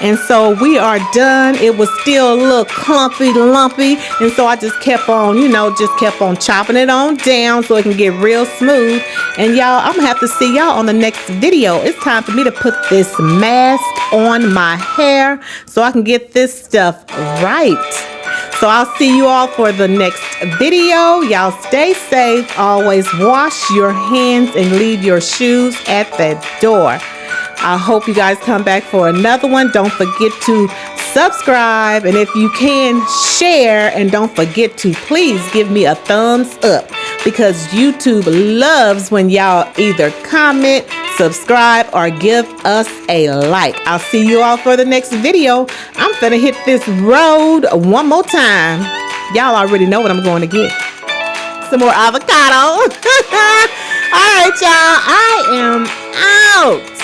And so we are done. It was still a little clumpy, lumpy. And so I just kept on, just kept on chopping it on down so it can get real smooth. And y'all, I'm gonna have to see y'all on the next video. It's time for me to put this mask on my hair so I can get this stuff right. So I'll see you all for the next video. Y'all stay safe. Always wash your hands and leave your shoes at the door. I hope you guys come back for another one. Don't forget to subscribe, and if you can, share, and don't forget to please give me a thumbs up, because YouTube loves when y'all either comment, subscribe, or give us a like. I'll see you all for the next video. I'm gonna hit this road one more time. Y'all already know what I'm going to get. Some more avocado. All right, y'all, I am out.